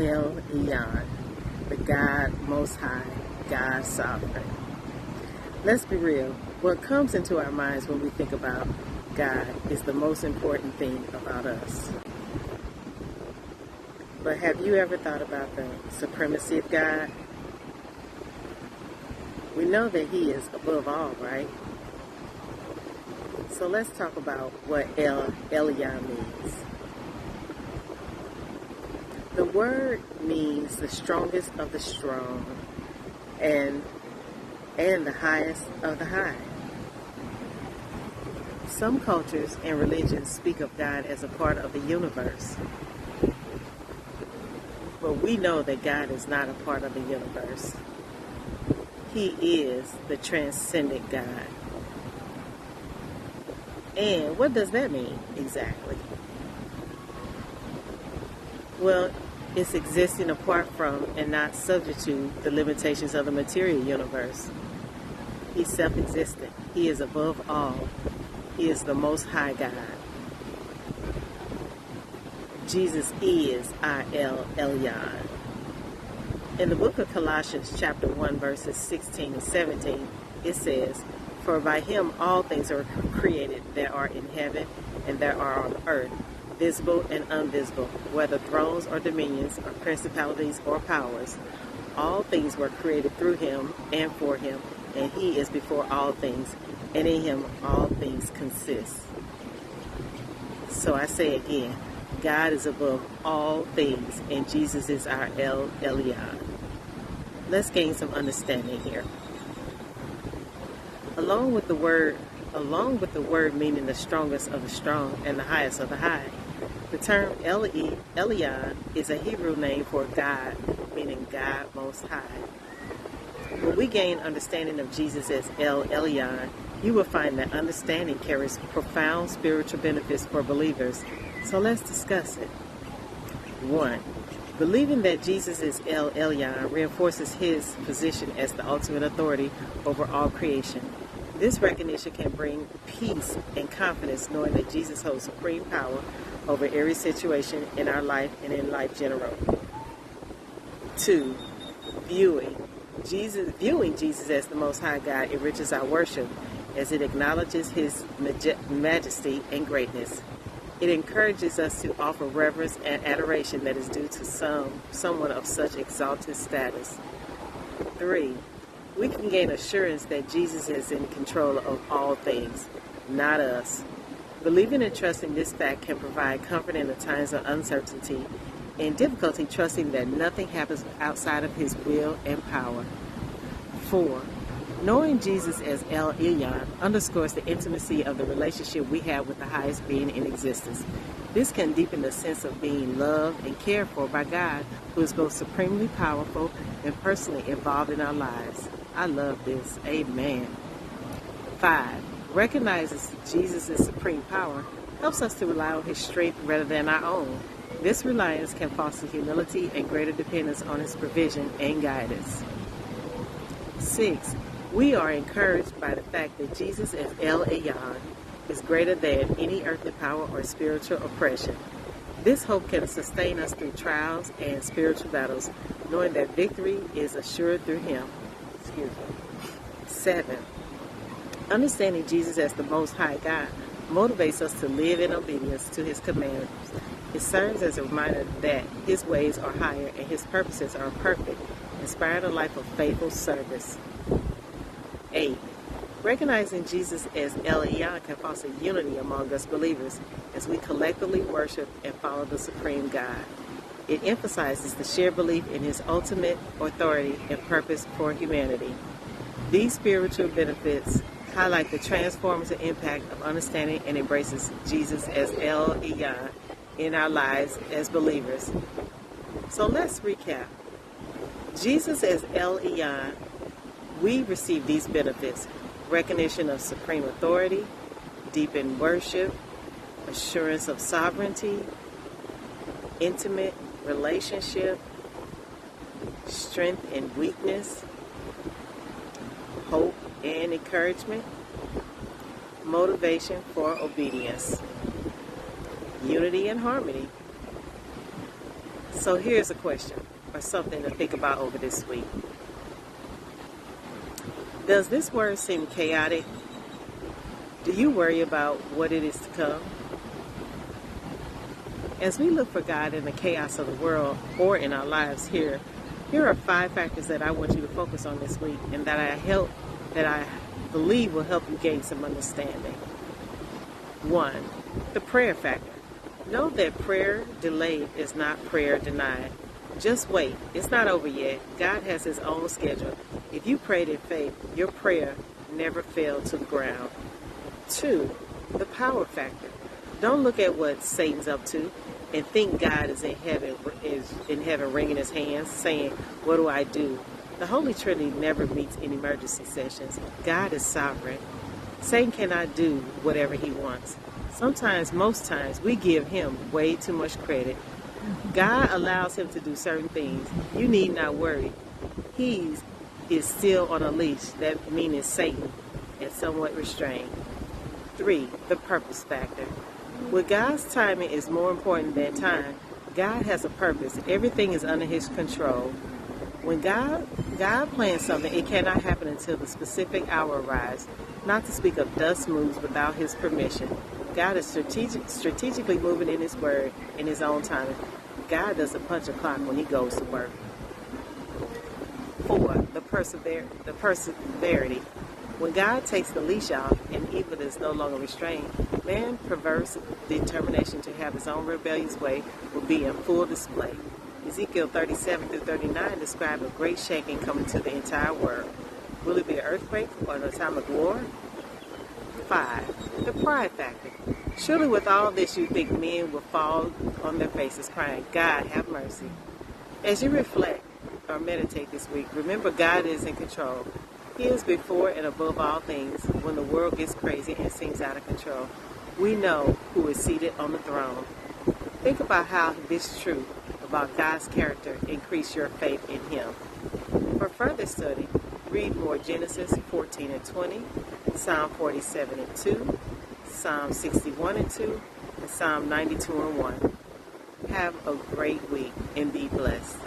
Elyon, the God Most High, God Sovereign. Let's be real. What comes into our minds when we think about God is the most important thing about us. But have you ever thought about the supremacy of God? We know that He is above all, right? So let's talk about what Elyon means. The word means the strongest of the strong and the highest of the high. Some cultures and religions speak of God as a part of the universe. But we know that God is not a part of the universe. He is the transcendent God. And what does that mean exactly? Well, it's existing apart from and not subject to the limitations of the material universe. He's self-existent. He is above all. He is the Most High God. Jesus is our Elyon. In the book of Colossians, chapter 1, verses 16 and 17, it says, "For by Him all things are created that are in heaven and that are on earth, visible and invisible, whether thrones or dominions or principalities or powers. All things were created through Him and for Him, and He is before all things, and in Him all things consist." So I say again, God is above all things, and Jesus is our Elyon. Let's gain some understanding here. Along with the word meaning the strongest of the strong and the highest of the high, the term Elyon is a Hebrew name for God, meaning God Most High. When we gain understanding of Jesus as Elyon, you will find that understanding carries profound spiritual benefits for believers. So let's discuss it. 1. Believing that Jesus is Elyon reinforces His position as the ultimate authority over all creation. This recognition can bring peace and confidence knowing that Jesus holds supreme power over every situation in our life and in life general. 2. Viewing Jesus as the Most High God enriches our worship as it acknowledges His majesty and greatness. It encourages us to offer reverence and adoration that is due to someone of such exalted status. 3. We can gain assurance that Jesus is in control of all things, not us. Believing and trusting this fact can provide comfort in the times of uncertainty and difficulty, trusting that nothing happens outside of His will and power. 4. Knowing Jesus as Elyon underscores the intimacy of the relationship we have with the highest being in existence. This can deepen the sense of being loved and cared for by God, who is both supremely powerful and personally involved in our lives. I love this. Amen. 5. Recognizes Jesus' supreme power helps us to rely on His strength rather than our own. This reliance can foster humility and greater dependence on His provision and guidance. 6. We are encouraged by the fact that Jesus as Elyon is greater than any earthly power or spiritual oppression. This hope can sustain us through trials and spiritual battles, knowing that victory is assured through Him. 7. Understanding Jesus as the Most High God motivates us to live in obedience to His commandments. It serves as a reminder that His ways are higher and His purposes are perfect, inspiring a life of faithful service. 8. Recognizing Jesus as Elyon can foster unity among us believers as we collectively worship and follow the supreme God. It emphasizes the shared belief in His ultimate authority and purpose for humanity. These spiritual benefits highlight the transformative impact of understanding and embracing Jesus as Elyon in our lives as believers. So let's recap. Jesus as Elyon, we receive these benefits: recognition of supreme authority, deepened worship, assurance of sovereignty, intimate relationship, strength and weakness, hope and encouragement, motivation for obedience, unity and harmony, So here's a question or something to think about over this week. Does this word seem chaotic? Do you worry about what it is to come? As we look for God in the chaos of the world or in our lives here are 5 factors that I want you to focus on this week and that I believe will help you gain some understanding. 1, the prayer factor. Know that prayer delayed is not prayer denied. Just wait. It's not over yet. God has his own schedule. If you prayed in faith, your prayer never fell to the ground. 2, the power factor. Don't look at what Satan's up to and think God is in heaven wringing his hands, saying, "What do I do?" The Holy Trinity never meets in emergency sessions. God is sovereign. Satan cannot do whatever he wants. Most times, we give him way too much credit. God allows him to do certain things. You need not worry. He is still on a leash. That means Satan and somewhat restrained. 3, the purpose factor. When God's timing is more important than time, God has a purpose. Everything is under his control. When God plans something, it cannot happen until the specific hour arrives. Not to speak of dust moves without his permission. God is strategically moving in his word in his own timing. God doesn't punch a clock when he goes to work. 4, the perseverity. When God takes the leash off and evil is no longer restrained, man's perverse determination to have his own rebellious way will be in full display. Ezekiel 37-39 describe a great shaking coming to the entire world. Will it be an earthquake or an atomic war? 5, the pride factor. Surely with all this you think men will fall on their faces crying, "God, have mercy." As you reflect or meditate this week, remember God is in control. He is before and above all things. When the world gets crazy and seems out of control, we know who is seated on the throne. Think about how this truth about God's character increase your faith in him. For further study, read more Genesis 14:20, Psalm 47:2, Psalm 61:2, and Psalm 92:1. Have a great week and be blessed.